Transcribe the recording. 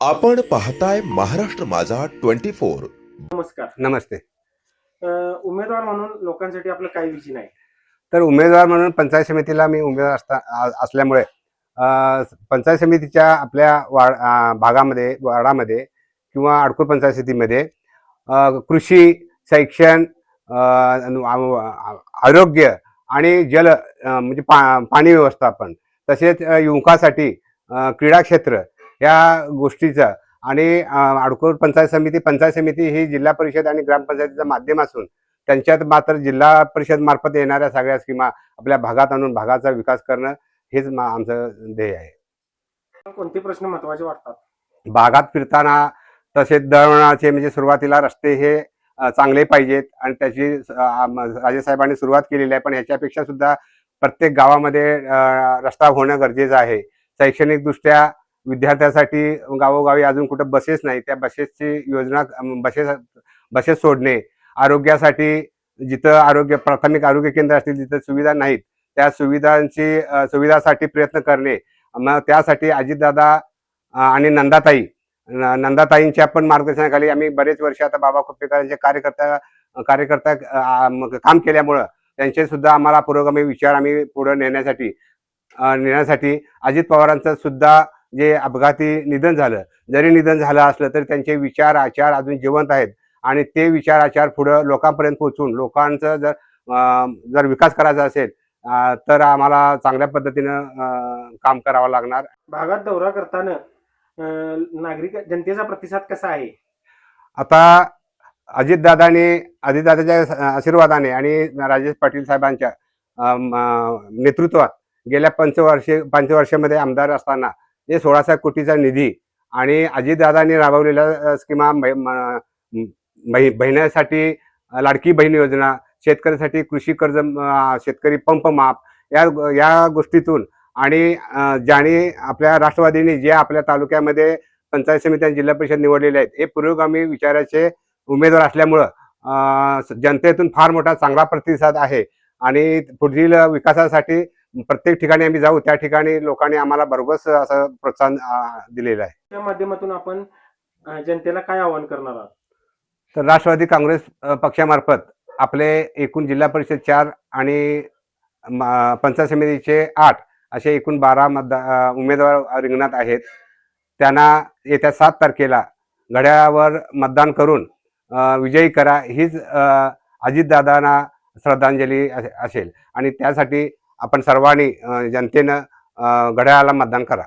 आपण पाहताय महाराष्ट्र माझा 24। नमस्कार. नमस्ते. उमेदवार म्हणून लोकांसाठी आपलं काय विजन आहे? तर उमेदवार म्हणून पंचायत समितीला मी उमेदवार असल्यामुळे पंचायत समितीच्या आपल्या भागामध्ये, वार्डामध्ये किंवा अडकूर पंचायत समितीमध्ये कृषी, शिक्षण, आरोग्य आणि जल म्हणजे पाणी व्यवस्थापन, तसेच युवकासाठी क्रीडा क्षेत्र या गोष्टीचं आणि अडकूर पंचायत समिती ही जिल्हा परिषद आणि ग्रामपंचायतीचं माध्यम असून त्यांच्यात मात्र जिल्हा परिषद मार्फत येणाऱ्या सगळ्या स्कीमा आपल्या भागात आणून भागाचा विकास करणं हेच आमचं ध्येय आहे. कोणते प्रश्न महत्त्वाचे वाटतात? भागात फिरताना तसेच दळणवळणाचे म्हणजे सुरुवातीला रस्ते हे चांगले पाहिजेत आणि त्याची राजेसाहेबांनी सुरुवात केलेली आहे, पण ह्याच्यापेक्षा सुद्धा प्रत्येक गावामध्ये रस्ता होणं गरजेचं आहे. शैक्षणिकदृष्ट्या विद्यार्थ्यांसाठी गावोगावी अजून कुठं बसेस नाही, त्या बसेसची योजना बसेस सोडणे, आरोग्यासाठी जिथं प्राथमिक आरोग्य केंद्र असतील तिथं सुविधा नाहीत, त्या सुविधासाठी प्रयत्न करणे. मग त्यासाठी अजितदादा आणि नंदाताईंच्या पण मार्गदर्शनाखाली आम्ही बरेच वर्ष आता बाबा कुप्पेकरांचे कार्यकर्ता काम केल्यामुळं त्यांचे सुद्धा आम्हाला पुरोगामी विचार आम्ही पुढे नेण्यासाठी अजित पवारांचं सुद्धा जे अपघाती निधन झालं असलं तरी त्यांचे विचार आचार अजून जिवंत आहेत आणि ते विचार आचार पुढे लोकांपर्यंत पोहोचून लोकांचं जर विकास करायचा असेल तर आम्हाला चांगल्या पद्धतीनं काम करावं लागणार. भागात दौरा करताना जनतेचा प्रतिसाद कसा आहे? आता अजितदादाच्या आशीर्वादाने आणि राजेश पाटील साहेबांच्या नेतृत्वात गेल्या पंचवर्षामध्ये आमदार असताना जे 16 कोटीचा निधी आणि अजितदादांनी राबवलेल्या स्कीमा, बहिणीसाठी लाडकी बहीण योजना, शेतकऱ्यासाठी कृषी कर्ज, शेतकरी पंप माफ या गोष्टीतून आणि ज्याने आपल्या राष्ट्रवादीने जे आपल्या तालुक्यामध्ये पंचायत समिती आणि जिल्हा परिषद निवडलेले आहेत हे पुरोगामी विचाराचे उमेदवार असल्यामुळं जनतेतून फार मोठा चांगला प्रतिसाद आहे आणि पुढील विकासासाठी प्रत्येक ठिकाणी आम्ही जाऊ त्या ठिकाणी लोकांनी आम्हाला भरघोस असं प्रोत्साहन दिलेलं आहे. त्या माध्यमातून आपण जनतेला काय आवाहन करणार आहात? तर राष्ट्रवादी काँग्रेस पक्षामार्फत आपले एकूण जिल्हा परिषद 4 आणि पंचायत समितीचे 8 असे एकूण 12 उमेदवार रिंगणात आहेत. त्यांना येत्या 7 तारखेला घड्याळावर मतदान करून विजयी करा हीच अजितदादांना श्रद्धांजली असेल आणि त्यासाठी आपण सर्वांनी जनतेनं घड्याळाला मतदान करा.